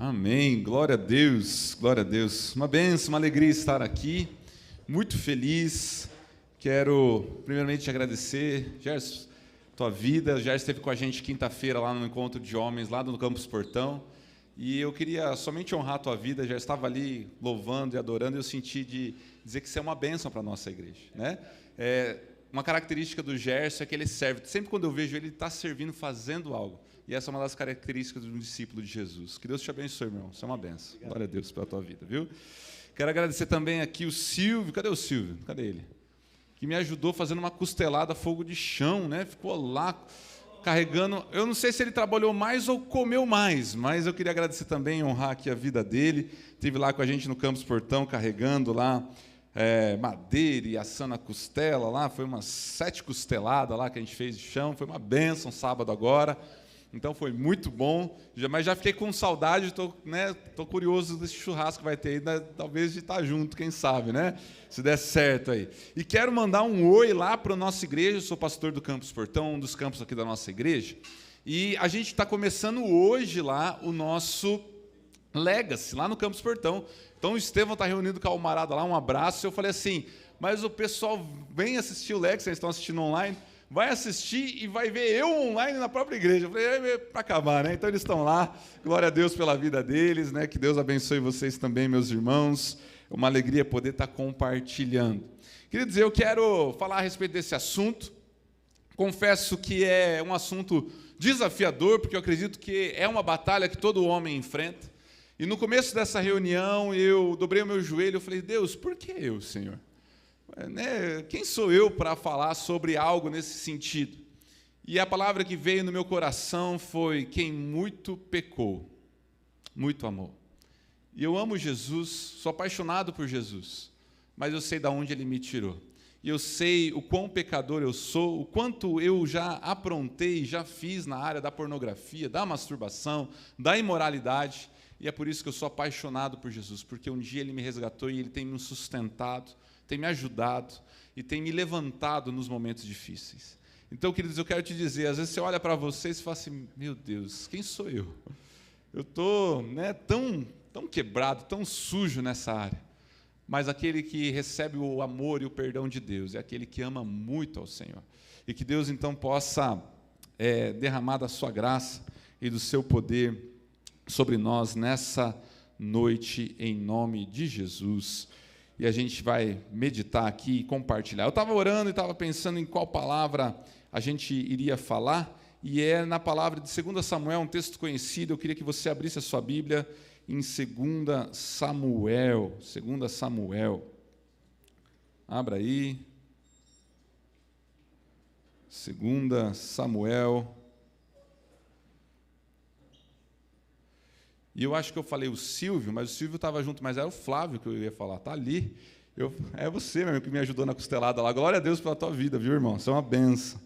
Amém, glória a Deus, glória a Deus. Uma bênção, uma alegria estar aqui, muito feliz. Quero primeiramente te agradecer, Gerson, tua vida. Já esteve com a gente quinta-feira lá no Encontro de Homens, lá no Campus Portão, e eu queria somente honrar a tua vida. Já estava ali louvando e adorando, e eu senti de dizer que você é uma bênção para a nossa igreja, né? Uma característica do Gerson é que ele serve. Sempre quando eu vejo ele, ele está servindo, fazendo algo. E essa é uma das características do discípulo de Jesus. Que Deus te abençoe, meu irmão. Isso é uma benção. Obrigado. Glória a Deus pela tua vida, viu? Quero agradecer também aqui o Silvio. Cadê o Silvio? Cadê ele? Que me ajudou fazendo uma costelada a fogo de chão, né? Ficou lá carregando. Eu não sei se ele trabalhou mais ou comeu mais, mas eu queria agradecer também, honrar aqui a vida dele. Esteve lá com a gente no Campus Portão, carregando lá madeira e assando a costela lá. Foi umas 7 costeladas lá que a gente fez de chão. Foi uma bênção sábado agora. Então foi muito bom, mas já fiquei com saudade, estou curioso desse churrasco que vai ter aí, talvez de estar junto, quem sabe, né? Se der certo aí. E quero mandar um oi lá para a nossa igreja. Eu sou pastor do Campus Portão, um dos campos aqui da nossa igreja, e a gente está começando hoje lá o nosso Legacy, lá no Campus Portão. Então o Estevão está reunido com a almarada lá, um abraço. Eu falei assim, mas o pessoal vem assistir o Legacy, eles estão assistindo online, vai assistir e vai ver eu online na própria igreja. Eu falei, para acabar, né? Então eles estão lá, glória a Deus pela vida deles, né? Que Deus abençoe vocês também, meus irmãos. É uma alegria poder estar compartilhando. Queria dizer, eu quero falar a respeito desse assunto. Confesso que é um assunto desafiador, porque eu acredito que é uma batalha que todo homem enfrenta. E no começo dessa reunião, eu dobrei o meu joelho e falei, Deus, por que eu, Senhor? Quem sou eu para falar sobre algo nesse sentido? E a palavra que veio no meu coração foi: quem muito pecou, muito amou. E eu amo Jesus, sou apaixonado por Jesus, mas eu sei de onde Ele me tirou. E eu sei o quão pecador eu sou, o quanto eu já aprontei, já fiz na área da pornografia, da masturbação, da imoralidade. E é por isso que eu sou apaixonado por Jesus, porque um dia Ele me resgatou e Ele tem me sustentado, tem me ajudado e tem me levantado nos momentos difíceis. Então, queridos, eu quero te dizer, às vezes você olha para você e fala assim, meu Deus, quem sou eu? Eu estou tão quebrado, tão sujo nessa área. Mas aquele que recebe o amor e o perdão de Deus é aquele que ama muito ao Senhor. E que Deus, então, possa derramar da sua graça e do seu poder sobre nós nessa noite, em nome de Jesus. E a gente vai meditar aqui e compartilhar. Eu estava orando e estava pensando em qual palavra a gente iria falar, e é na palavra de 2 Samuel, um texto conhecido. Eu queria que você abrisse a sua Bíblia em 2 Samuel. 2 Samuel. Abra aí. 2 Samuel. E eu acho que eu falei o Silvio, mas o Silvio estava junto, mas era o Flávio que eu ia falar. Está ali. É você mesmo que me ajudou na costelada lá. Glória a Deus pela tua vida, viu, irmão? Isso é uma benção.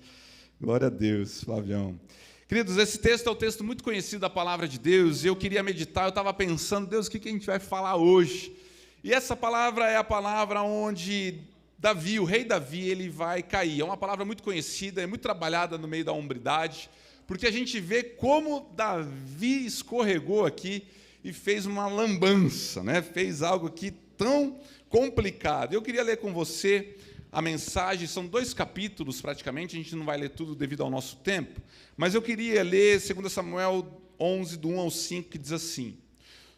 Glória a Deus, Flavião. Queridos, esse texto é um texto muito conhecido da palavra de Deus, e eu queria meditar, eu estava pensando, Deus, o que a gente vai falar hoje? E essa palavra é a palavra onde Davi, o rei Davi, ele vai cair. É uma palavra muito conhecida, é muito trabalhada no meio da hombridade, porque a gente vê como Davi escorregou aqui e fez uma lambança, né? Fez algo aqui tão complicado. Eu queria ler com você a mensagem, são 2 capítulos praticamente, a gente não vai ler tudo devido ao nosso tempo, mas eu queria ler 2 Samuel 11, do 1 ao 5, que diz assim: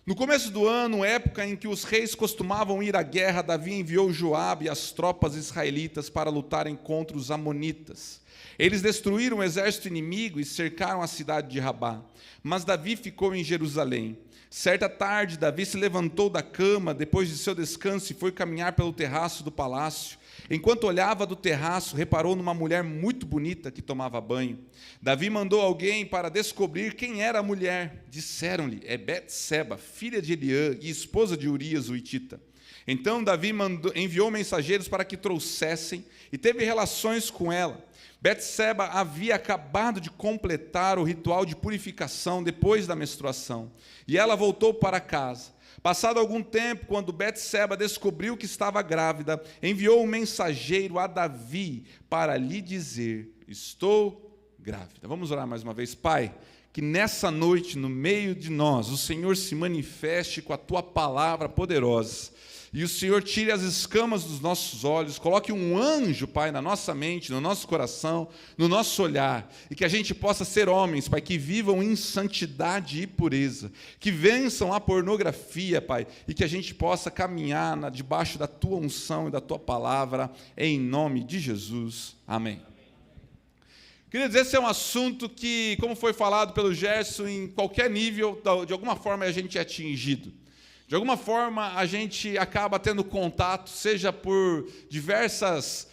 no começo do ano, época em que os reis costumavam ir à guerra, Davi enviou Joabe e as tropas israelitas para lutarem contra os amonitas. Eles destruíram o exército inimigo e cercaram a cidade de Rabá, mas Davi ficou em Jerusalém. Certa tarde, Davi se levantou da cama, depois de seu descanso, e foi caminhar pelo terraço do palácio. Enquanto olhava do terraço, reparou numa mulher muito bonita que tomava banho. Davi mandou alguém para descobrir quem era a mulher. Disseram-lhe, é Betseba, filha de Eliã e esposa de Urias, o hitita. Então Davi enviou mensageiros para que trouxessem e teve relações com ela. Betseba havia acabado de completar o ritual de purificação depois da menstruação, e ela voltou para casa. Passado algum tempo, quando Betseba descobriu que estava grávida, enviou um mensageiro a Davi para lhe dizer: estou grávida. Vamos orar mais uma vez. Pai, que nessa noite, no meio de nós, o Senhor se manifeste com a Tua palavra poderosa, e o Senhor tire as escamas dos nossos olhos, coloque um anjo, Pai, na nossa mente, no nosso coração, no nosso olhar, e que a gente possa ser homens, Pai, que vivam em santidade e pureza, que vençam a pornografia, Pai, e que a gente possa caminhar debaixo da Tua unção e da Tua palavra, em nome de Jesus. Amém. Queridos, esse é um assunto que, como foi falado pelo Gerson, em qualquer nível, de alguma forma a gente é atingido. De alguma forma a gente acaba tendo contato, seja por diversos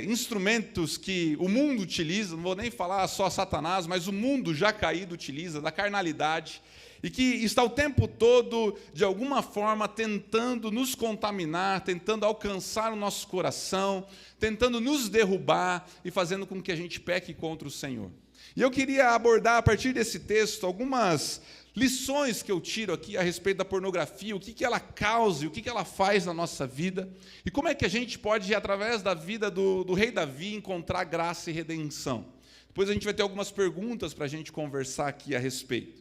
instrumentos que o mundo utiliza, não vou nem falar só Satanás, mas o mundo já caído utiliza, da carnalidade, e que está o tempo todo, de alguma forma, tentando nos contaminar, tentando alcançar o nosso coração, tentando nos derrubar e fazendo com que a gente peque contra o Senhor. E eu queria abordar, a partir desse texto, algumas lições que eu tiro aqui a respeito da pornografia, o que ela causa, o que ela faz na nossa vida, e como é que a gente pode, através da vida do rei Davi, encontrar graça e redenção. Depois a gente vai ter algumas perguntas para a gente conversar aqui a respeito.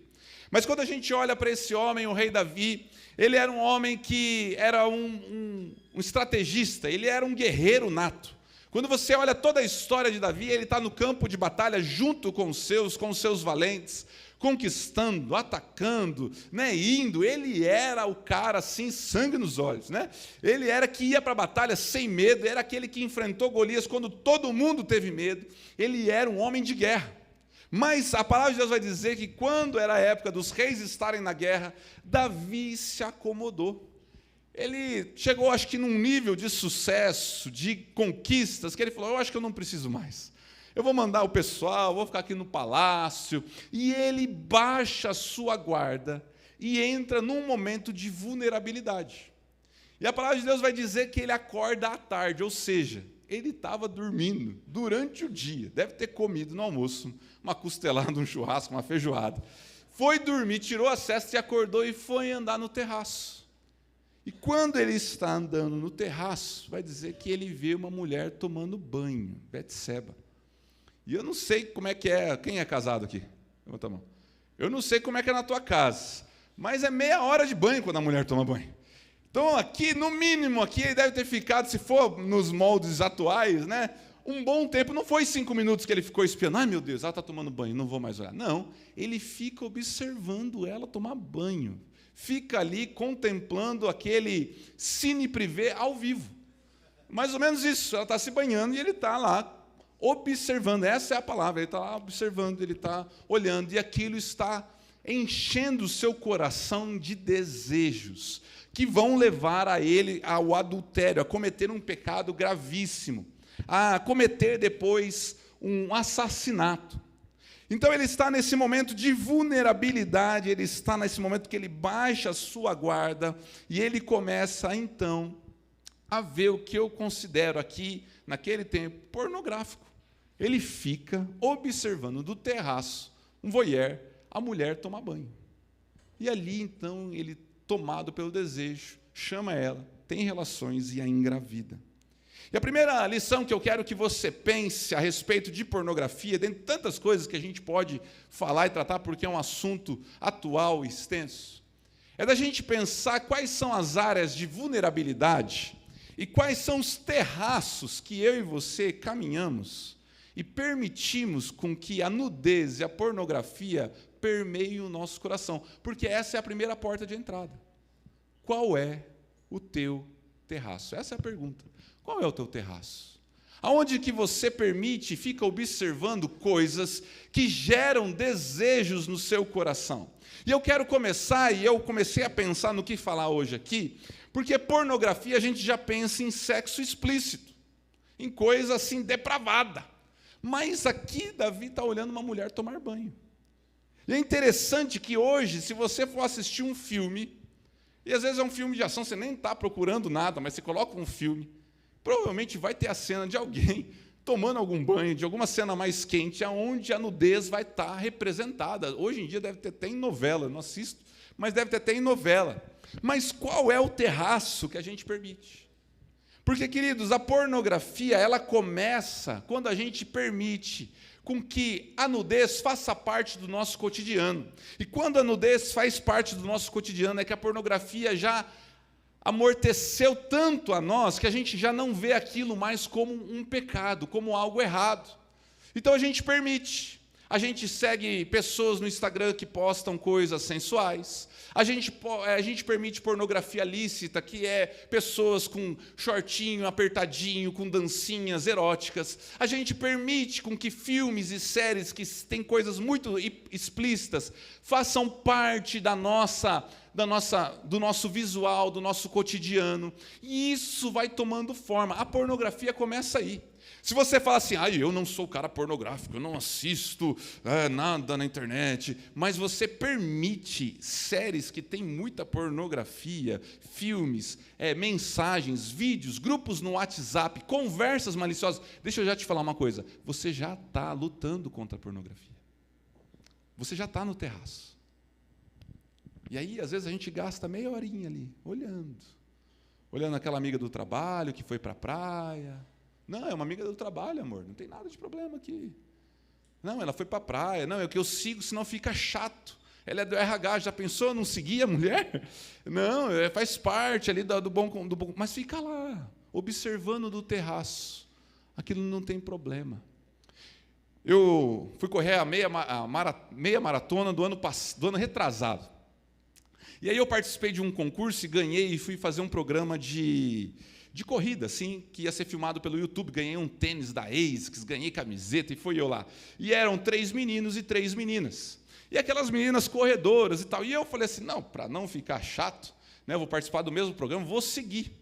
Mas quando a gente olha para esse homem, o rei Davi, ele era um homem que era um estrategista, ele era um guerreiro nato. Quando você olha toda a história de Davi, ele está no campo de batalha junto com os seus valentes, conquistando, atacando, indo. Ele era o cara assim, sangue nos olhos. Ele era que ia para a batalha sem medo, era aquele que enfrentou Golias quando todo mundo teve medo. Ele era um homem de guerra. Mas a palavra de Deus vai dizer que quando era a época dos reis estarem na guerra, Davi se acomodou. Ele chegou, acho que, num nível de sucesso, de conquistas, que ele falou, eu acho que eu não preciso mais. Eu vou mandar o pessoal, vou ficar aqui no palácio. E ele baixa a sua guarda e entra num momento de vulnerabilidade. E a palavra de Deus vai dizer que ele acorda à tarde, ou seja, ele estava dormindo durante o dia, deve ter comido no almoço uma costelada, um churrasco, uma feijoada. Foi dormir, tirou a cesta e acordou e foi andar no terraço. E quando ele está andando no terraço, vai dizer que ele vê uma mulher tomando banho, Betseba. E eu não sei como é que é, quem é casado aqui? Levanta a mão. Eu não sei como é que é na tua casa, mas é meia hora de banho quando a mulher toma banho. Então aqui, no mínimo, aqui ele deve ter ficado, se for nos moldes atuais, um bom tempo, não foi 5 minutos que ele ficou espiando, ai meu Deus, ela está tomando banho, não vou mais olhar. Não, ele fica observando ela tomar banho. Fica ali contemplando aquele cine privê ao vivo. Mais ou menos isso, ela está se banhando e ele está lá observando, essa é a palavra, ele está lá observando, ele está olhando, e aquilo está enchendo o seu coração de desejos, que vão levar a ele ao adultério, a cometer um pecado gravíssimo, a cometer depois um assassinato. Então ele está nesse momento de vulnerabilidade, ele está nesse momento que ele baixa a sua guarda, e ele começa então a ver o que eu considero aqui, naquele tempo, pornográfico. Ele fica observando do terraço, um voyeur, a mulher tomar banho. E ali, então, ele, tomado pelo desejo, chama ela, tem relações e a engravida. E a primeira lição que eu quero que você pense a respeito de pornografia, dentre tantas coisas que a gente pode falar e tratar, porque é um assunto atual e extenso, é da gente pensar quais são as áreas de vulnerabilidade e quais são os terraços que eu e você caminhamos e permitimos com que a nudez e a pornografia permeiem o nosso coração, porque essa é a primeira porta de entrada. Qual é o teu terraço? Essa é a pergunta. Qual é o teu terraço? Aonde que você permite e fica observando coisas que geram desejos no seu coração? E eu quero começar, e eu comecei a pensar no que falar hoje aqui, porque pornografia a gente já pensa em sexo explícito, em coisa assim depravada. Mas aqui Davi está olhando uma mulher tomar banho. E é interessante que hoje, se você for assistir um filme, e às vezes é um filme de ação, você nem está procurando nada, mas você coloca um filme, provavelmente vai ter a cena de alguém tomando algum banho, de alguma cena mais quente, onde a nudez vai estar representada. Hoje em dia deve ter até em novela, eu não assisto, mas deve ter até em novela. Mas qual é o terraço que a gente permite? Porque, queridos, a pornografia, ela começa quando a gente permite com que a nudez faça parte do nosso cotidiano. E quando a nudez faz parte do nosso cotidiano, é que a pornografia já amorteceu tanto a nós que a gente já não vê aquilo mais como um pecado, como algo errado. Então a gente permite. A gente segue pessoas no Instagram que postam coisas sensuais. A gente permite pornografia lícita, que é pessoas com shortinho apertadinho, com dancinhas eróticas. A gente permite com que filmes e séries que têm coisas muito explícitas façam parte do nosso visual, do nosso cotidiano. E isso vai tomando forma. A pornografia começa aí. Se você fala assim, eu não sou cara pornográfico, eu não assisto nada na internet, mas você permite séries que têm muita pornografia, filmes, mensagens, vídeos, grupos no WhatsApp, conversas maliciosas. Deixa eu já te falar uma coisa, você já está lutando contra a pornografia. Você já está no terraço. E aí, às vezes, a gente gasta meia horinha ali, olhando aquela amiga do trabalho que foi para a praia. Não, é uma amiga do trabalho, amor, não tem nada de problema aqui. Não, ela foi para a praia. Não, é o que eu sigo, senão fica chato. Ela é do RH, já pensou não seguir a mulher? Não, faz parte ali do bom. Mas fica lá, observando do terraço. Aquilo não tem problema. Eu fui correr a meia maratona do ano retrasado. E aí eu participei de um concurso e ganhei, e fui fazer um programa de corrida, assim, que ia ser filmado pelo YouTube. Ganhei um tênis da ASICS, ganhei camiseta, e fui eu lá. E eram 3 meninos e 3 meninas. E aquelas meninas corredoras e tal. E eu falei assim, não, para não ficar chato, né, eu vou participar do mesmo programa, vou seguir.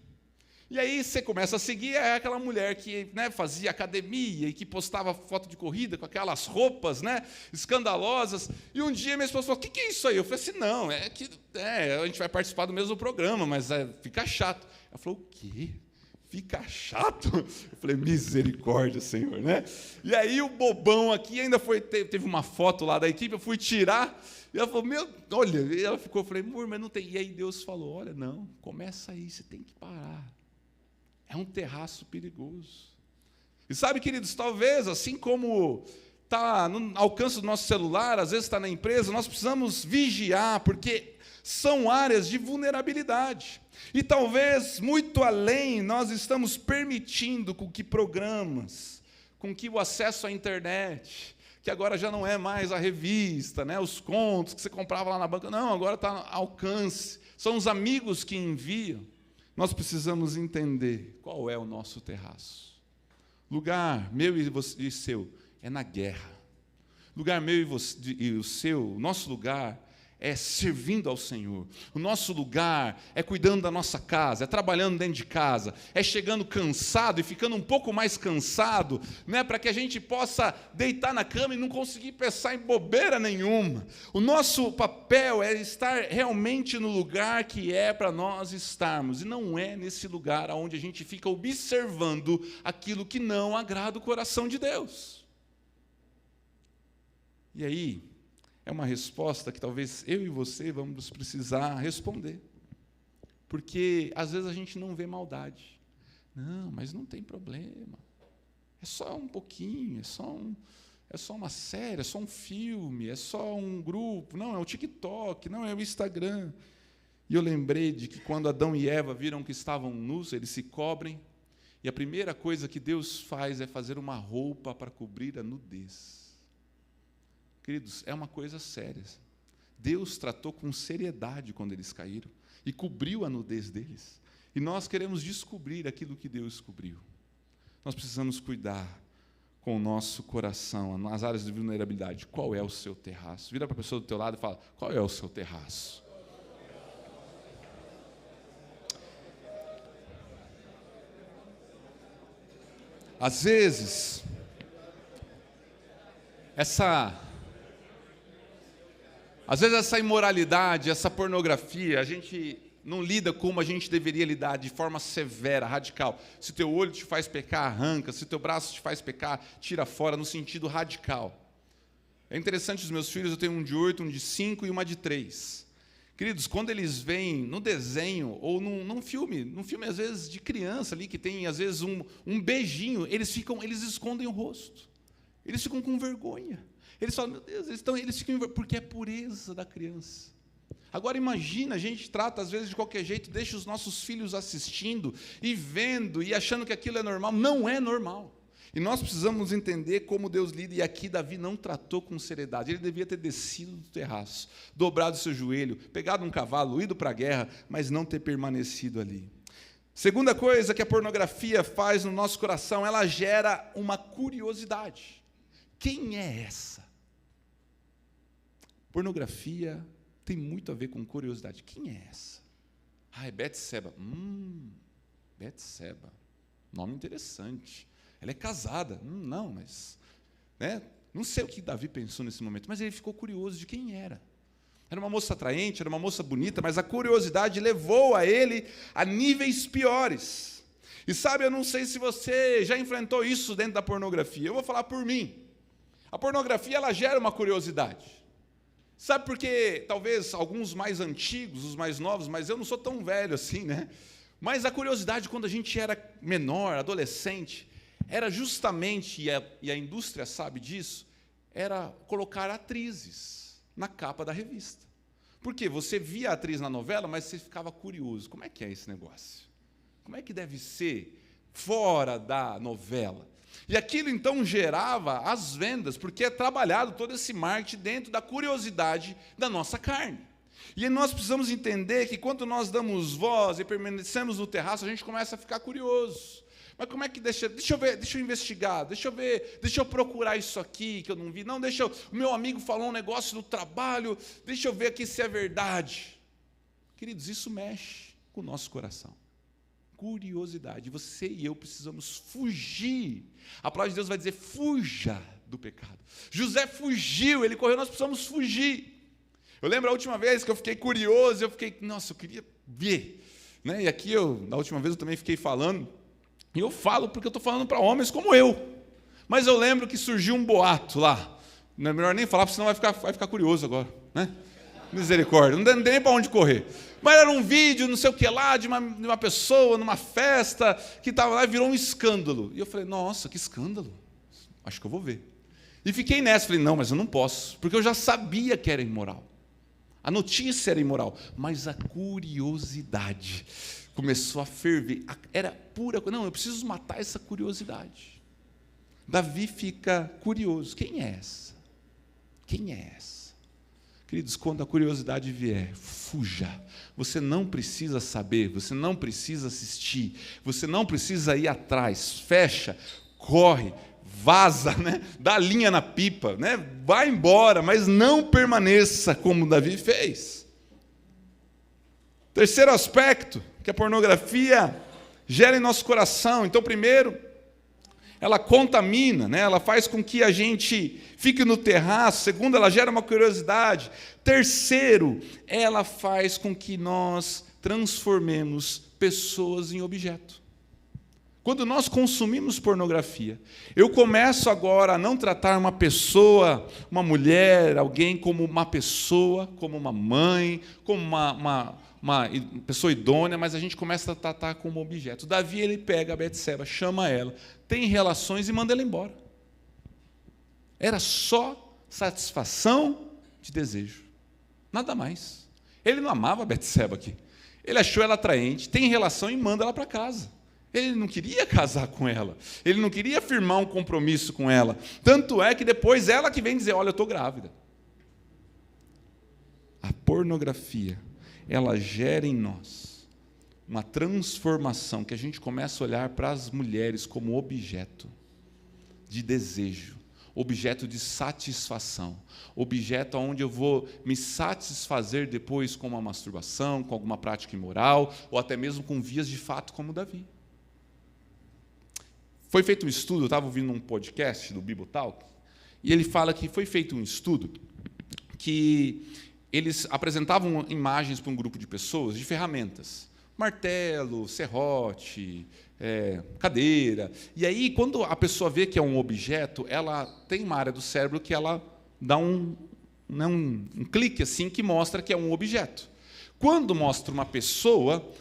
E aí você começa a seguir, é aquela mulher que, né, fazia academia e que postava foto de corrida com aquelas roupas, né, escandalosas. E um dia minha esposa falou, o que é isso aí? Eu falei assim, não, a gente vai participar do mesmo programa, mas fica chato. Ela falou, o quê? Fica chato? Eu falei, misericórdia, Senhor, né? E aí o bobão aqui ainda teve uma foto lá da equipe, eu fui tirar, e ela falou, olha, e ela ficou, eu falei, amor, mas não tem. E aí Deus falou, olha, não, começa aí, você tem que parar. É um terraço perigoso. E sabe, queridos, talvez, assim como está no alcance do nosso celular, às vezes está na empresa, nós precisamos vigiar, porque são áreas de vulnerabilidade. E talvez, muito além, nós estamos permitindo com que programas, com que o acesso à internet, que agora já não é mais a revista, né, os contos que você comprava lá na banca, não, agora está ao alcance, são os amigos que enviam. Nós precisamos entender qual é o nosso terraço. Lugar meu e seu é na guerra. Lugar meu e o seu, o nosso lugar é servindo ao Senhor. O nosso lugar é cuidando da nossa casa, é trabalhando dentro de casa, é chegando cansado e ficando um pouco mais cansado, né, para que a gente possa deitar na cama e não conseguir pensar em bobeira nenhuma. O nosso papel é estar realmente no lugar que é para nós estarmos, e não é nesse lugar onde a gente fica observando aquilo que não agrada o coração de Deus. E aí, é uma resposta que talvez eu e você vamos precisar responder. Porque, às vezes, a gente não vê maldade. Não, mas não tem problema. É só um pouquinho, é só uma série, é só um filme, é só um grupo. Não, é o TikTok, não, é o Instagram. E eu lembrei de que quando Adão e Eva viram que estavam nus, eles se cobrem, e a primeira coisa que Deus faz é fazer uma roupa para cobrir a nudez. Queridos, é uma coisa séria. Deus tratou com seriedade quando eles caíram e cobriu a nudez deles. E nós queremos descobrir aquilo que Deus cobriu. Nós precisamos cuidar com o nosso coração, nas áreas de vulnerabilidade. Qual é o seu terraço? Vira para a pessoa do teu lado e fala, qual é o seu terraço? Às vezes, essa imoralidade, essa pornografia, a gente não lida como a gente deveria lidar, de forma severa, radical. Se o teu olho te faz pecar, arranca. Se o teu braço te faz pecar, tira fora, no sentido radical. É interessante, os meus filhos, eu tenho um de 8, um de 5 e uma de 3. Queridos, quando eles veem no desenho, ou num filme, às vezes, de criança ali, que tem, às vezes, um beijinho, eles escondem o rosto. Eles ficam com vergonha. Eles falam, meu Deus, eles ficam porque é pureza da criança. Agora imagina, a gente trata às vezes de qualquer jeito, deixa os nossos filhos assistindo e vendo e achando que aquilo é normal. Não é normal. E nós precisamos entender como Deus lida, e aqui Davi não tratou com seriedade. Ele devia ter descido do terraço, dobrado o seu joelho, pegado um cavalo, ido para a guerra, mas não ter permanecido ali. Segunda coisa que a pornografia faz no nosso coração, ela gera uma curiosidade. Quem é essa? Pornografia tem muito a ver com curiosidade. Quem é essa? É Betseba. Betseba. Nome interessante. Ela é casada. Não, mas... não sei o que Davi pensou nesse momento, mas ele ficou curioso de quem era. Era uma moça atraente, era uma moça bonita, mas a curiosidade levou a ele a níveis piores. E sabe, eu não sei se você já enfrentou isso dentro da pornografia. Eu vou falar por mim. A pornografia, ela gera uma curiosidade. Sabe por que talvez alguns mais antigos, os mais novos, mas eu não sou tão velho assim, né? Mas a curiosidade, quando a gente era menor, adolescente, era justamente, e a indústria sabe disso, era colocar atrizes na capa da revista. Por quê? Você via a atriz na novela, mas você ficava curioso. Como é que é esse negócio? Como é que deve ser fora da novela? E aquilo, então, gerava as vendas, porque é trabalhado todo esse marketing dentro da curiosidade da nossa carne. E nós precisamos entender que, quando nós damos voz e permanecemos no terraço, a gente começa a ficar curioso. Mas como é que deixa eu ver, deixa eu investigar, deixa eu procurar isso aqui que eu não vi. Não, o meu amigo falou um negócio do trabalho, deixa eu ver aqui se é verdade. Queridos, isso mexe com o nosso coração. Curiosidade. Você e eu precisamos fugir. A palavra de Deus vai dizer, fuja do pecado. José fugiu, ele correu, nós precisamos fugir. Eu lembro a última vez que eu fiquei curioso, eu queria ver. E aqui, na última vez, eu também fiquei falando. E eu falo porque eu estou falando para homens como eu. Mas eu lembro que surgiu um boato lá. Não é melhor nem falar, porque senão vai ficar curioso agora. Misericórdia, não tem nem para onde correr. Mas era um vídeo, não sei o que lá, de uma pessoa numa festa, que estava lá e virou um escândalo. E eu falei, nossa, que escândalo. Acho que eu vou ver. E fiquei nessa, falei, não, mas eu não posso, porque eu já sabia que era imoral. A notícia era imoral, mas a curiosidade começou a ferver. Era pura... Não, eu preciso matar essa curiosidade. Davi fica curioso. Quem é essa? Quem é essa? Queridos, quando a curiosidade vier, fuja. Você não precisa saber, você não precisa assistir, você não precisa ir atrás. Fecha, corre, vaza, dá linha na pipa, vai embora, mas não permaneça como Davi fez. Terceiro aspecto que a pornografia gera em nosso coração. Então, primeiro, ela contamina, ela faz com que a gente fique no terraço. Segundo, ela gera uma curiosidade. Terceiro, ela faz com que nós transformemos pessoas em objeto. Quando nós consumimos pornografia, eu começo agora a não tratar uma pessoa, uma mulher, alguém como uma pessoa, como uma mãe, como uma pessoa idônea, mas a gente começa a tratar como objeto. Davi, ele pega a Betseba, chama ela, tem relações e manda ela embora. Era só satisfação de desejo, nada mais. Ele não amava a Betseba aqui. Ele achou ela atraente, tem relação e manda ela para casa. Ele não queria casar com ela, ele não queria firmar um compromisso com ela. Tanto é que depois ela que vem dizer, olha, eu estou grávida. A pornografia, ela gera em nós uma transformação, que a gente começa a olhar para as mulheres como objeto de desejo, objeto de satisfação, objeto onde eu vou me satisfazer depois com uma masturbação, com alguma prática imoral, ou até mesmo com vias de fato como Davi. Foi feito um estudo, eu estava ouvindo um podcast do Bible Talk, e ele fala que foi feito um estudo que eles apresentavam imagens para um grupo de pessoas de ferramentas, martelo, serrote, cadeira. E aí, quando a pessoa vê que é um objeto, ela tem uma área do cérebro que ela dá um clique assim que mostra que é um objeto. Quando mostra uma pessoa,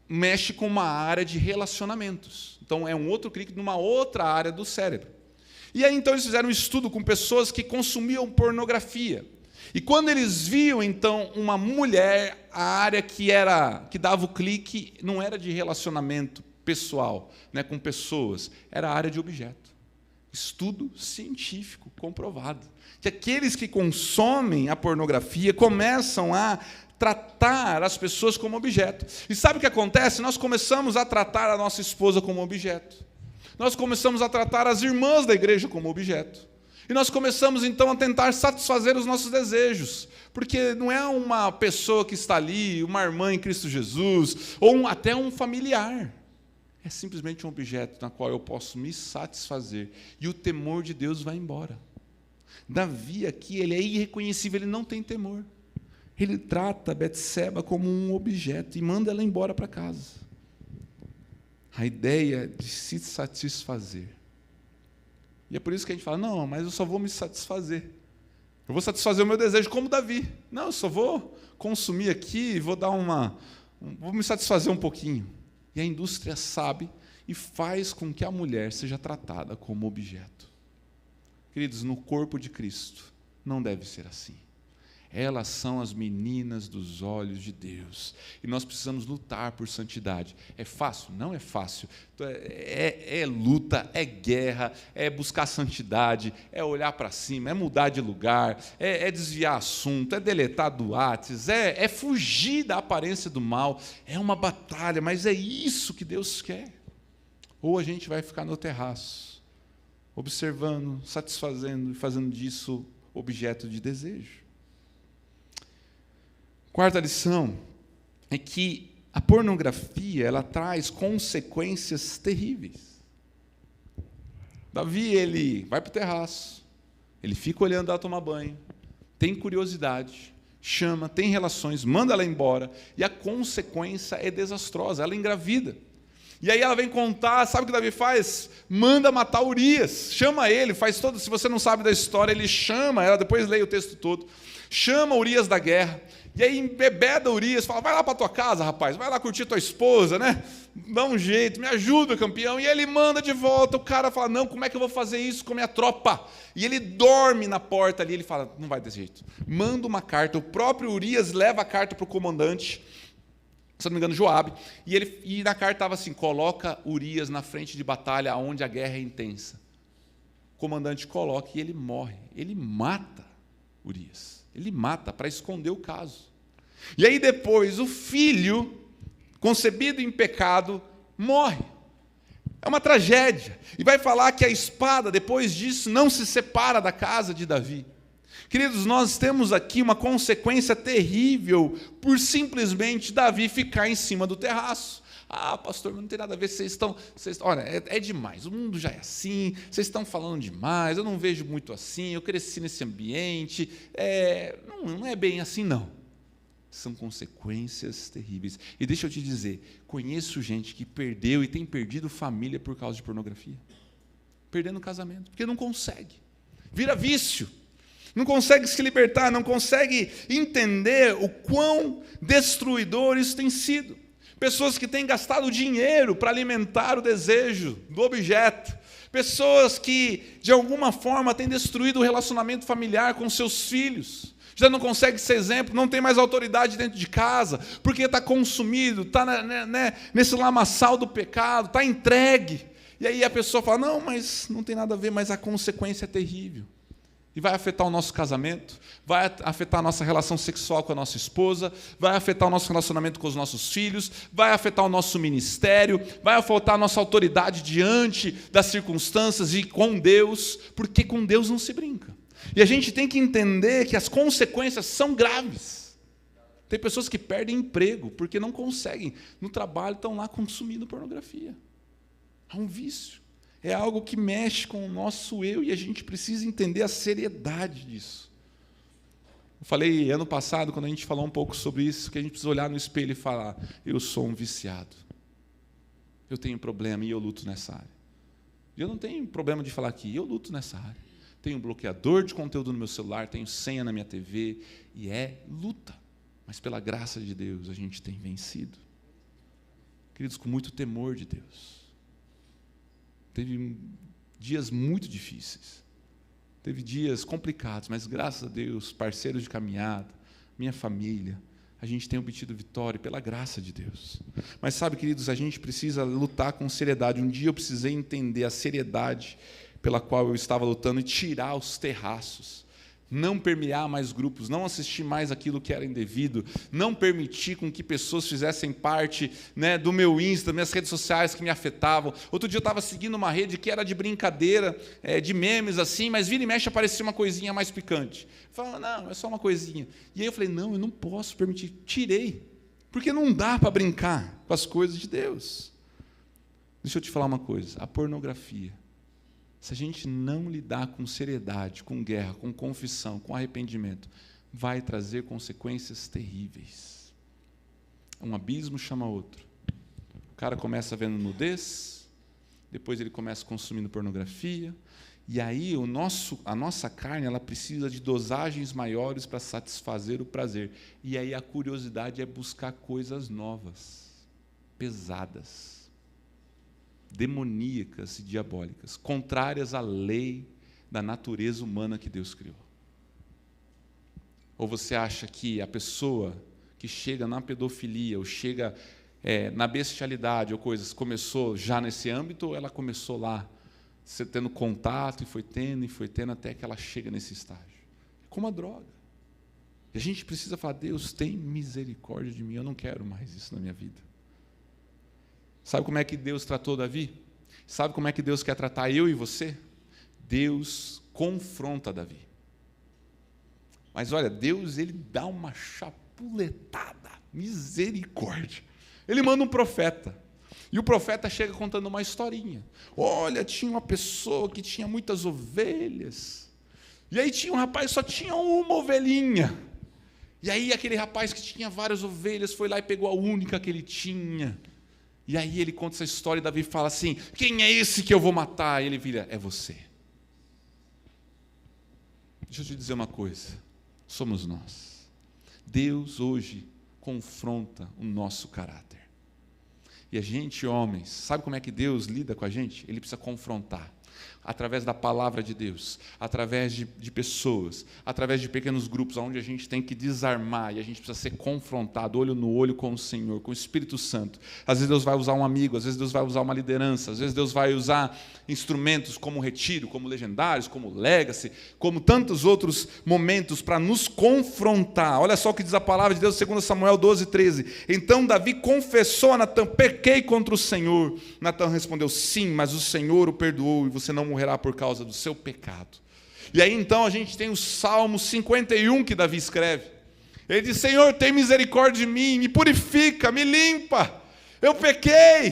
mexe com uma área de relacionamentos. Então, é um outro clique numa outra área do cérebro. E aí então eles fizeram um estudo com pessoas que consumiam pornografia. E quando eles viam então uma mulher, a área que dava o clique não era de relacionamento pessoal, né, com pessoas, era a área de objeto. Estudo científico comprovado que aqueles que consomem a pornografia começam a tratar as pessoas como objeto. E sabe o que acontece? Nós começamos a tratar a nossa esposa como objeto. Nós começamos a tratar as irmãs da igreja como objeto. E nós começamos, então, a tentar satisfazer os nossos desejos. Porque não é uma pessoa que está ali, uma irmã em Cristo Jesus, ou até um familiar. É simplesmente um objeto na qual eu posso me satisfazer. E o temor de Deus vai embora. Davi aqui, ele é irreconhecível, ele não tem temor. Ele trata Betseba como um objeto e manda ela embora para casa. A ideia de se satisfazer. E é por isso que a gente fala, não, mas eu só vou me satisfazer. Eu vou satisfazer o meu desejo como Davi. Não, eu só vou consumir aqui, vou me satisfazer um pouquinho. E a indústria sabe e faz com que a mulher seja tratada como objeto. Queridos, no corpo de Cristo, não deve ser assim. Elas são as meninas dos olhos de Deus. E nós precisamos lutar por santidade. É fácil? Não é fácil. É luta, é guerra, é buscar santidade, é olhar para cima, é mudar de lugar, é desviar assunto, é deletar do WhatsApp, é fugir da aparência do mal. É uma batalha, mas é isso que Deus quer. Ou a gente vai ficar no terraço, observando, satisfazendo e fazendo disso objeto de desejo. Quarta lição é que a pornografia ela traz consequências terríveis. Davi, ele vai para o terraço, ele fica olhando ela tomar banho, tem curiosidade, chama, tem relações, manda ela embora, e a consequência é desastrosa, ela engravida. E aí ela vem contar, sabe o que Davi faz? Manda matar Urias, chama ele, faz todo, se você não sabe da história, ele chama ela, depois leia o texto todo, chama Urias da guerra, e aí embebeda Urias, fala, vai lá para tua casa, rapaz, vai lá curtir tua esposa, né? Dá um jeito, me ajuda, campeão. E ele manda de volta, o cara fala, não, como é que eu vou fazer isso com a minha tropa? E ele dorme na porta ali, ele fala, não vai desse jeito. Manda uma carta, o próprio Urias leva a carta para o comandante, se não me engano, Joabe, e na carta estava assim, coloca Urias na frente de batalha, onde a guerra é intensa. O comandante coloca e ele morre, ele mata Urias. Ele mata para esconder o caso. E aí depois o filho, concebido em pecado, morre. É uma tragédia. E vai falar que a espada, depois disso, não se separa da casa de Davi. Queridos, nós temos aqui uma consequência terrível por simplesmente Davi ficar em cima do terraço. Ah, pastor, não tem nada a ver, olha, é demais, o mundo já é assim, vocês estão falando demais, eu não vejo muito assim, eu cresci nesse ambiente, não é bem assim, não. São consequências terríveis. E deixa eu te dizer, conheço gente que perdeu e tem perdido família por causa de pornografia. Perdendo casamento, porque não consegue. Vira vício. Não consegue se libertar, não consegue entender o quão destruidor isso tem sido. Pessoas que têm gastado dinheiro para alimentar o desejo do objeto. Pessoas que, de alguma forma, têm destruído o relacionamento familiar com seus filhos. Já não consegue ser exemplo, não tem mais autoridade dentro de casa, porque está consumido, está nesse lamaçal do pecado, está entregue. E aí a pessoa fala, não, mas não tem nada a ver, mas a consequência é terrível. E vai afetar o nosso casamento, vai afetar a nossa relação sexual com a nossa esposa, vai afetar o nosso relacionamento com os nossos filhos, vai afetar o nosso ministério, vai afetar a nossa autoridade diante das circunstâncias e com Deus, porque com Deus não se brinca. E a gente tem que entender que as consequências são graves. Tem pessoas que perdem emprego porque não conseguem, no trabalho estão lá consumindo pornografia. É um vício. É algo que mexe com o nosso eu e a gente precisa entender a seriedade disso. Eu falei ano passado, quando a gente falou um pouco sobre isso, que a gente precisa olhar no espelho e falar, eu sou um viciado. Eu tenho problema e eu luto nessa área. E eu não tenho problema de falar aqui, eu luto nessa área. Tenho bloqueador de conteúdo no meu celular, tenho senha na minha TV, e é luta. Mas pela graça de Deus a gente tem vencido. Queridos, com muito temor de Deus. Teve dias muito difíceis. Teve dias complicados, mas graças a Deus, parceiros de caminhada, minha família, a gente tem obtido vitória pela graça de Deus. Mas sabe, queridos, a gente precisa lutar com seriedade. Um dia eu precisei entender a seriedade pela qual eu estava lutando e tirar os terraços. Não permear mais grupos, não assistir mais aquilo que era indevido, não permitir com que pessoas fizessem parte, né, do meu Insta, das minhas redes sociais que me afetavam. Outro dia eu estava seguindo uma rede que era de brincadeira, de memes assim, mas vira e mexe aparecia uma coisinha mais picante. Eu falava, não, é só uma coisinha. E aí eu falei, não, eu não posso permitir. Tirei, porque não dá para brincar com as coisas de Deus. Deixa eu te falar uma coisa, a pornografia, se a gente não lidar com seriedade, com guerra, com confissão, com arrependimento, vai trazer consequências terríveis. Um abismo chama outro. O cara começa vendo nudez, depois ele começa consumindo pornografia, e aí a nossa carne ela precisa de dosagens maiores para satisfazer o prazer. E aí a curiosidade é buscar coisas novas, pesadas, demoníacas e diabólicas, contrárias à lei da natureza humana que Deus criou. Ou você acha que a pessoa que chega na pedofilia, ou chega na bestialidade, ou coisas, começou já nesse âmbito, ou ela começou lá, você tendo contato, e foi tendo, até que ela chega nesse estágio? É como a droga. E a gente precisa falar, Deus, tem misericórdia de mim, eu não quero mais isso na minha vida. Sabe como é que Deus tratou Davi? Sabe como é que Deus quer tratar eu e você? Deus confronta Davi. Mas olha, Deus ele dá uma chapuletada, misericórdia. Ele manda um profeta. E o profeta chega contando uma historinha. Olha, tinha uma pessoa que tinha muitas ovelhas. E aí tinha um rapaz que só tinha uma ovelhinha. E aí aquele rapaz que tinha várias ovelhas foi lá e pegou a única que ele tinha. E aí ele conta essa história e Davi fala assim, quem é esse que eu vou matar? E ele vira, é você. Deixa eu te dizer uma coisa, somos nós. Deus hoje confronta o nosso caráter. E a gente, homens, sabe como é que Deus lida com a gente? Ele precisa confrontar. Através da palavra de Deus, através de pessoas, através de pequenos grupos, onde a gente tem que desarmar e a gente precisa ser confrontado, olho no olho com o Senhor, com o Espírito Santo. Às vezes Deus vai usar um amigo, às vezes Deus vai usar uma liderança, às vezes Deus vai usar instrumentos como Retiro, como Legendários, como Legacy, como tantos outros momentos para nos confrontar. Olha só o que diz a palavra de Deus, 2 Samuel 12:13. Então Davi confessou a Natã, pequei contra o Senhor. Natã respondeu, sim, mas o Senhor o perdoou e você não morrerá por causa do seu pecado. E aí então a gente tem o Salmo 51 que Davi escreve. Ele diz, Senhor, tem misericórdia de mim, me purifica, me limpa. Eu pequei,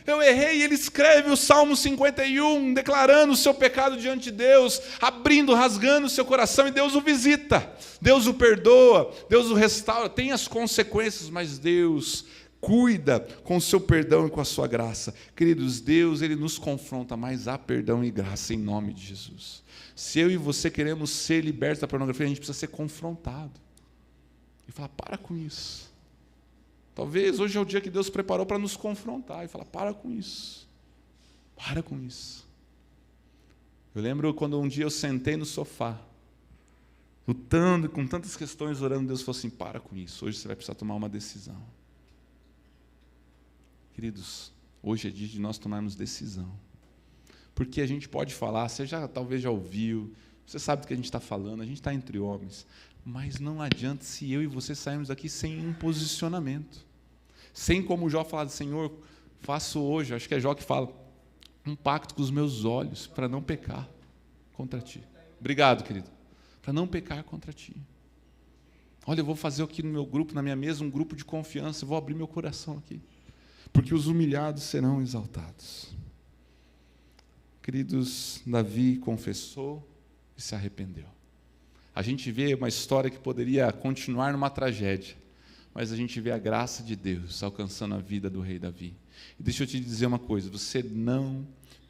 eu errei. E ele escreve o Salmo 51, declarando o seu pecado diante de Deus, abrindo, rasgando o seu coração, e Deus o visita, Deus o perdoa, Deus o restaura. Tem as consequências, mas Deus cuida com o seu perdão e com a sua graça. Queridos, Deus ele nos confronta, mas há perdão e graça em nome de Jesus. Se eu e você queremos ser libertos da pornografia, a gente precisa ser confrontado. E falar, para com isso. Talvez hoje é o dia que Deus preparou para nos confrontar. E falar, para com isso. Para com isso. Eu lembro quando um dia eu sentei no sofá, lutando com tantas questões, orando, Deus falou assim, para com isso. Hoje você vai precisar tomar uma decisão. Queridos, hoje é dia de nós tomarmos decisão. Porque a gente pode falar, você talvez já ouviu, você sabe do que a gente está falando, a gente está entre homens, mas não adianta se eu e você sairmos daqui sem um posicionamento. Sem como Jó falar, Senhor, faço hoje, acho que é Jó que fala, um pacto com os meus olhos para não pecar contra ti. Obrigado, querido. Para não pecar contra ti. Olha, eu vou fazer aqui no meu grupo, na minha mesa, um grupo de confiança, eu vou abrir meu coração aqui. Porque os humilhados serão exaltados. Queridos, Davi confessou e se arrependeu. A gente vê uma história que poderia continuar numa tragédia, mas a gente vê a graça de Deus alcançando a vida do rei Davi. E deixa eu te dizer uma coisa, você não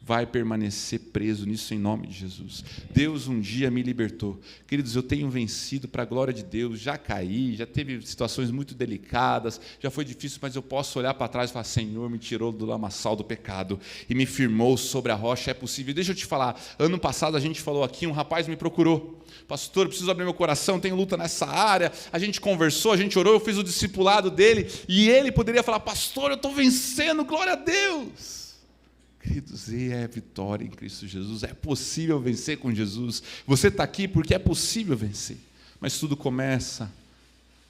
vai permanecer preso nisso em nome de Jesus. Deus um dia me libertou. Queridos, eu tenho vencido para a glória de Deus, já caí, já teve situações muito delicadas, já foi difícil, mas eu posso olhar para trás e falar, Senhor, me tirou do lamaçal do pecado e me firmou sobre a rocha, é possível. Deixa eu te falar, ano passado a gente falou aqui, um rapaz me procurou, pastor, eu preciso abrir meu coração, tenho luta nessa área, a gente conversou, a gente orou, eu fiz o discipulado dele, e ele poderia falar, pastor, eu estou vencendo, glória a Deus. Queridos, e é vitória em Cristo Jesus, é possível vencer com Jesus, você está aqui porque é possível vencer, mas tudo começa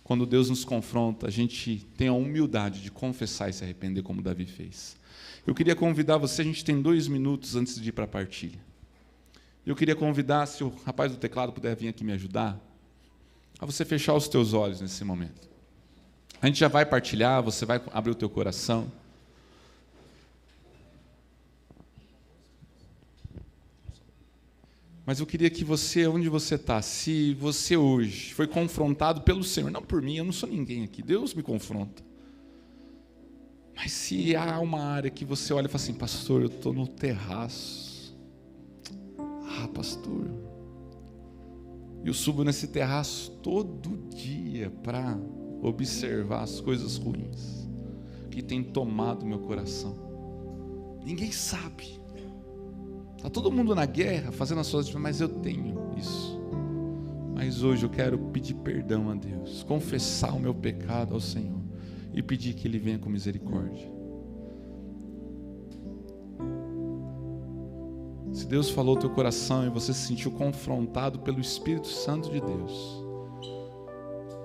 quando Deus nos confronta, a gente tem a humildade de confessar e se arrepender como Davi fez. Eu queria convidar você, a gente tem 2 minutos antes de ir para a partilha, eu queria convidar, se o rapaz do teclado puder vir aqui me ajudar, a você fechar os teus olhos nesse momento, a gente já vai partilhar, você vai abrir o teu coração, mas eu queria que você, onde você está, se você hoje foi confrontado pelo Senhor, não por mim, eu não sou ninguém aqui, Deus me confronta. Mas se há uma área que você olha e fala assim, pastor, eu estou no terraço. Ah, pastor, eu subo nesse terraço todo dia para observar as coisas ruins que tem tomado meu coração. Ninguém sabe. Está todo mundo na guerra, fazendo as suas... Mas eu tenho isso. Mas hoje eu quero pedir perdão a Deus, confessar o meu pecado ao Senhor e pedir que Ele venha com misericórdia. Se Deus falou ao teu coração e você se sentiu confrontado pelo Espírito Santo de Deus,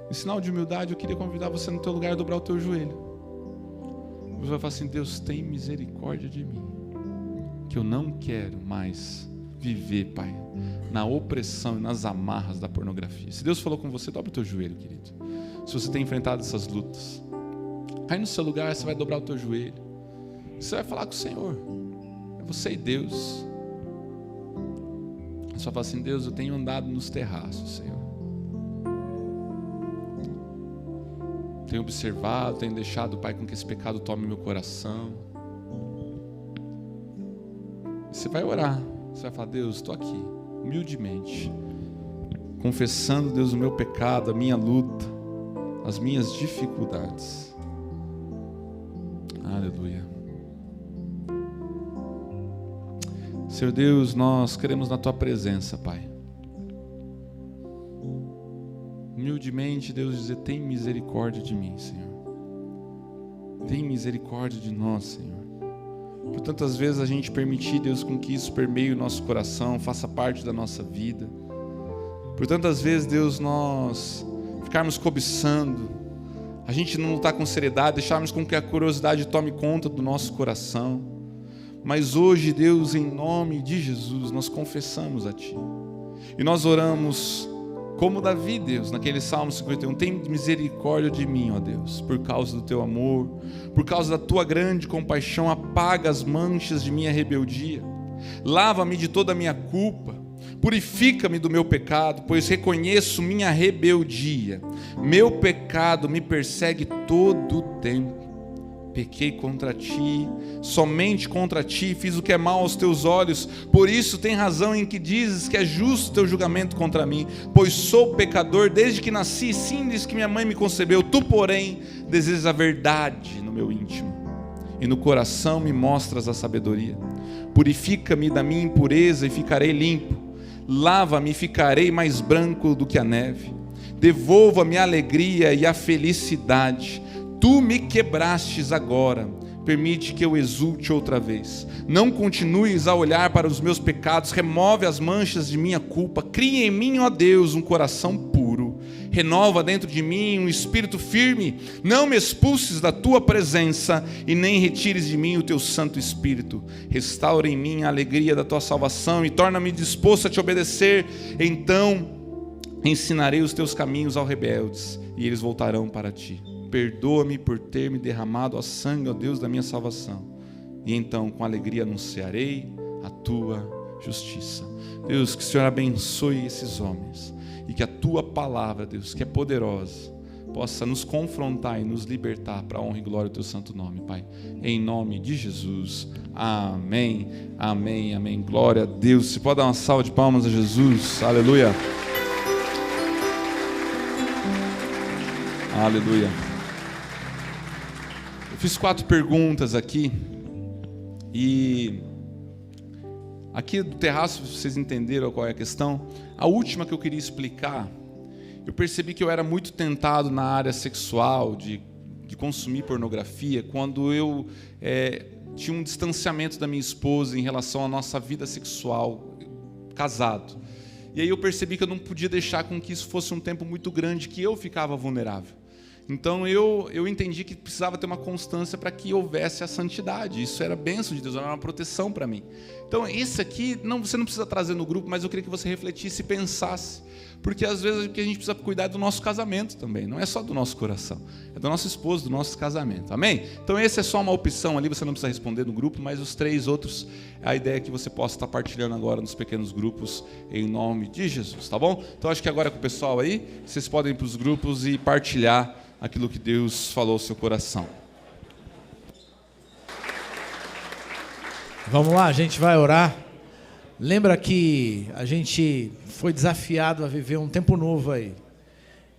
em sinal de humildade, eu queria convidar você no teu lugar a dobrar o teu joelho. Você vai falar assim, Deus, tem misericórdia de mim, que eu não quero mais viver, Pai, na opressão e nas amarras da pornografia. Se Deus falou com você, dobra o teu joelho, querido. Se você tem enfrentado essas lutas, aí no seu lugar você vai dobrar o teu joelho, você vai falar com o Senhor, é você e Deus. Você vai falar assim, Deus, eu tenho andado nos terraços, Senhor. Tenho observado, tenho deixado, Pai, com que esse pecado tome meu coração. Você vai orar, você vai falar, Deus, estou aqui, humildemente, confessando, Deus, o meu pecado, a minha luta, as minhas dificuldades. Aleluia. Senhor Deus, nós queremos na Tua presença, Pai. Humildemente, Deus, dizer, tem misericórdia de mim, Senhor. Tem misericórdia de nós, Senhor. Por tantas vezes a gente permitir, Deus, com que isso permeie o nosso coração, faça parte da nossa vida. Por tantas vezes, Deus, nós ficarmos cobiçando, a gente não lutar com seriedade, deixarmos com que a curiosidade tome conta do nosso coração. Mas hoje, Deus, em nome de Jesus, nós confessamos a Ti. E nós oramos como Davi, Deus, naquele Salmo 51, tem misericórdia de mim, ó Deus, por causa do Teu amor, por causa da Tua grande compaixão, apaga as manchas de minha rebeldia, lava-me de toda a minha culpa, purifica-me do meu pecado, pois reconheço minha rebeldia, meu pecado me persegue todo o tempo. Pequei contra Ti, somente contra Ti, fiz o que é mal aos Teus olhos, por isso tem razão em que dizes que é justo o Teu julgamento contra mim, pois sou pecador desde que nasci, sim, desde que minha mãe me concebeu. Tu, porém, desejas a verdade no meu íntimo, e no coração me mostras a sabedoria. Purifica-me da minha impureza e ficarei limpo, lava-me e ficarei mais branco do que a neve. Devolva-me a alegria e a felicidade. Tu me quebrastes agora, permite que eu exulte outra vez. Não continues a olhar para os meus pecados, remove as manchas de minha culpa. Cria em mim, ó Deus, um coração puro. Renova dentro de mim um espírito firme. Não me expulses da Tua presença e nem retires de mim o Teu Santo Espírito. Restaura em mim a alegria da Tua salvação e torna-me disposto a Te obedecer. Então ensinarei os Teus caminhos aos rebeldes e eles voltarão para Ti. Perdoa-me por ter me derramado a sangue, ó Deus, da minha salvação. E então, com alegria, anunciarei a Tua justiça. Deus, que o Senhor abençoe esses homens. E que a Tua palavra, Deus, que é poderosa, possa nos confrontar e nos libertar para a honra e glória do teu santo nome, Pai. Em nome de Jesus. Amém, amém, amém. Glória a Deus. Você pode dar uma salva de palmas a Jesus. Aleluia. Aleluia. Eu fiz 4 perguntas aqui. E aqui do terraço, vocês entenderam qual é a questão. A última que eu queria explicar, eu percebi que eu era muito tentado na área sexual, de consumir pornografia, quando eu tinha um distanciamento da minha esposa em relação à nossa vida sexual, casado. E aí eu percebi que eu não podia deixar com que isso fosse um tempo muito grande, que eu ficava vulnerável. Então eu entendi que precisava ter uma constância para que houvesse a santidade. Isso era bênção de Deus, era uma proteção para mim. Então esse aqui, você não precisa trazer no grupo, mas eu queria que você refletisse e pensasse. Porque às vezes o que a gente precisa cuidar é do nosso casamento também, não é só do nosso coração, é do nosso esposo, do nosso casamento, amém? Então esse é só uma opção ali, você não precisa responder no grupo, mas os 3 outros, a ideia é que você possa estar partilhando agora nos pequenos grupos, em nome de Jesus, tá bom? Então acho que agora com o pessoal aí, vocês podem ir para os grupos e partilhar aquilo que Deus falou ao seu coração. Vamos lá, a gente vai orar. Lembra que a gente foi desafiado a viver um tempo novo aí.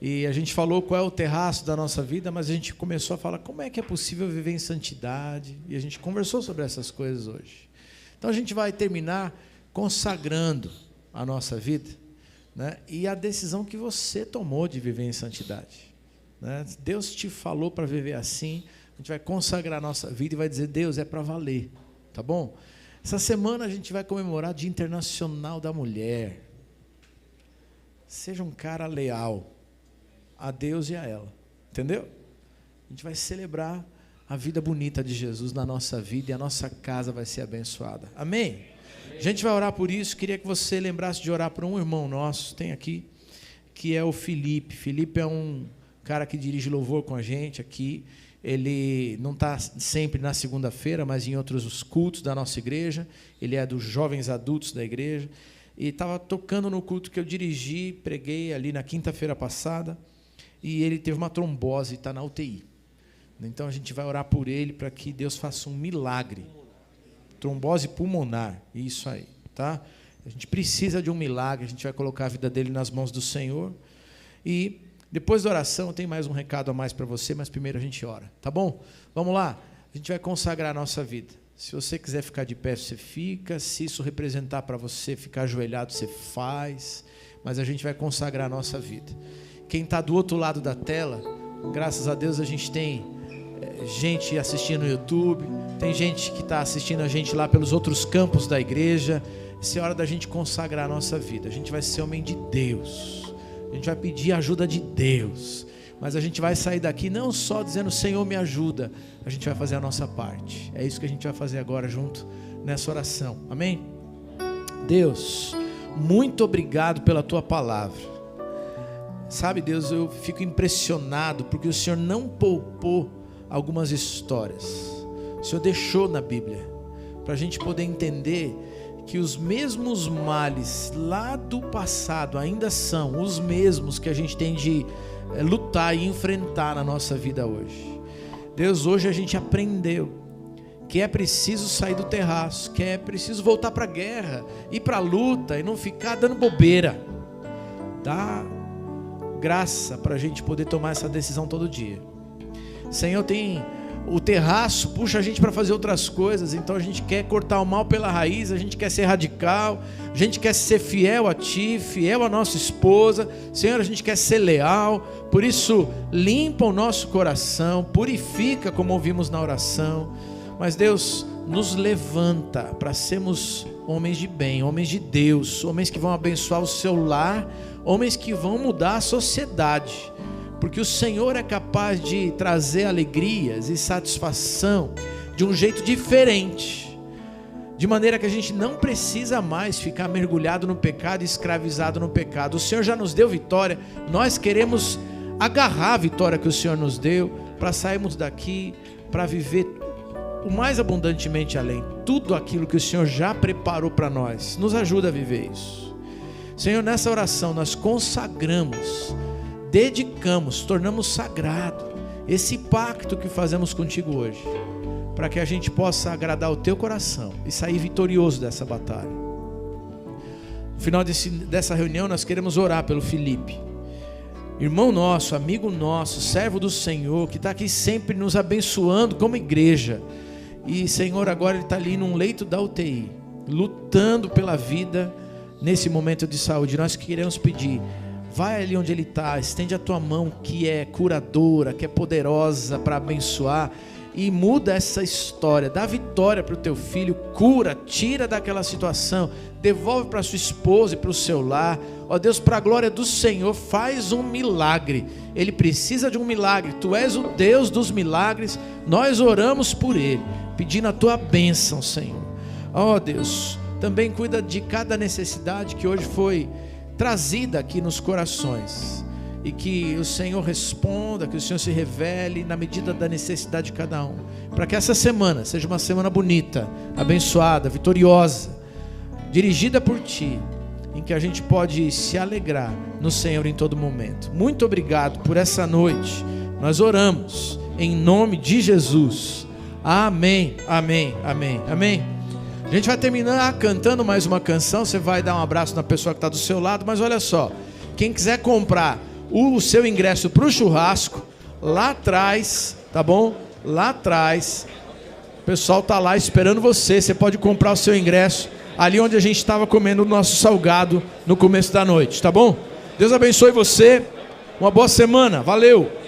E a gente falou qual é o terraço da nossa vida, mas a gente começou a falar como é que é possível viver em santidade. E a gente conversou sobre essas coisas hoje. Então a gente vai terminar consagrando a nossa vida, né? E a decisão que você tomou de viver em santidade, né? Deus te falou para viver assim, a gente vai consagrar a nossa vida e vai dizer, Deus, é para valer, tá bom? Essa semana a gente vai comemorar o Dia Internacional da Mulher. Seja um cara leal a Deus e a ela, entendeu? A gente vai celebrar a vida bonita de Jesus na nossa vida e a nossa casa vai ser abençoada. Amém? A gente vai orar por isso. Queria que você lembrasse de orar por um irmão nosso, tem aqui, que é o Felipe. Felipe é um cara que dirige louvor com a gente aqui. Ele não está sempre na segunda-feira, mas em outros cultos da nossa igreja. Ele é dos jovens adultos da igreja. E estava tocando no culto que eu dirigi, preguei ali na quinta-feira passada. E ele teve uma trombose e está na UTI. Então a gente vai orar por ele para que Deus faça um milagre. Trombose pulmonar, isso aí, tá? A gente precisa de um milagre, a gente vai colocar a vida dele nas mãos do Senhor. E depois da oração, tem mais um recado a mais para você, mas primeiro a gente ora, tá bom? Vamos lá, a gente vai consagrar a nossa vida. Se você quiser ficar de pé, você fica. Se isso representar para você ficar ajoelhado, você faz. Mas a gente vai consagrar a nossa vida. Quem está do outro lado da tela, graças a Deus a gente tem gente assistindo no YouTube, tem gente que está assistindo a gente lá pelos outros campos da igreja. Essa é a hora da gente consagrar a nossa vida. A gente vai ser homem de Deus. A gente vai pedir a ajuda de Deus, mas a gente vai sair daqui não só dizendo Senhor me ajuda, a gente vai fazer a nossa parte. É isso que a gente vai fazer agora junto nessa oração, amém? Deus, muito obrigado pela Tua palavra. Sabe, Deus, eu fico impressionado porque o Senhor não poupou algumas histórias. O Senhor deixou na Bíblia para a gente poder entender que os mesmos males lá do passado ainda são os mesmos que a gente tem de lutar e enfrentar na nossa vida hoje. Deus, hoje a gente aprendeu que é preciso sair do terraço, que é preciso voltar para a guerra, ir para a luta e não ficar dando bobeira. Dá graça para a gente poder tomar essa decisão todo dia. Senhor, tem o terraço, puxa a gente para fazer outras coisas. Então a gente quer cortar o mal pela raiz, a gente quer ser radical, a gente quer ser fiel a Ti, fiel à nossa esposa. Senhor, a gente quer ser leal. Por isso, limpa o nosso coração, purifica, como ouvimos na oração. Mas Deus, nos levanta para sermos homens de bem, homens de Deus, homens que vão abençoar o seu lar, homens que vão mudar a sociedade. Porque o Senhor é capaz de trazer alegrias e satisfação de um jeito diferente, de maneira que a gente não precisa mais ficar mergulhado no pecado, escravizado no pecado. O Senhor já nos deu vitória, nós queremos agarrar a vitória que o Senhor nos deu, para sairmos daqui, para viver o mais abundantemente além, tudo aquilo que o Senhor já preparou para nós. Nos ajuda a viver isso. Senhor, nessa oração nós consagramos dedicamos, tornamos sagrado esse pacto que fazemos contigo hoje, para que a gente possa agradar o teu coração e sair vitorioso dessa batalha. No final dessa reunião nós queremos orar pelo Felipe, irmão nosso, amigo nosso, servo do Senhor, que está aqui sempre nos abençoando como igreja. E Senhor, agora ele está ali num leito da UTI, lutando pela vida nesse momento de saúde. Nós queremos pedir, vai ali onde ele está, estende a tua mão que é curadora, que é poderosa para abençoar, e muda essa história, dá vitória para o teu filho, cura, tira daquela situação, devolve para sua esposa e para o seu lar. Ó Deus, para a glória do Senhor, faz um milagre. Ele precisa de um milagre, tu és o Deus dos milagres. Nós oramos por ele, pedindo a tua bênção, Senhor. Ó Deus, também cuida de cada necessidade que hoje foi trazida aqui nos corações, e que o Senhor responda, que o Senhor se revele na medida da necessidade de cada um, para que essa semana seja uma semana bonita, abençoada, vitoriosa, dirigida por Ti, em que a gente pode se alegrar no Senhor em todo momento. Muito obrigado por essa noite, nós oramos em nome de Jesus, amém, amém, amém, amém. A gente vai terminar cantando mais uma canção, você vai dar um abraço na pessoa que está do seu lado, mas olha só, quem quiser comprar o seu ingresso para o churrasco, lá atrás, tá bom? Lá atrás, o pessoal está lá esperando você. Você pode comprar o seu ingresso ali onde a gente estava comendo o nosso salgado no começo da noite, tá bom? Deus abençoe você, uma boa semana, valeu!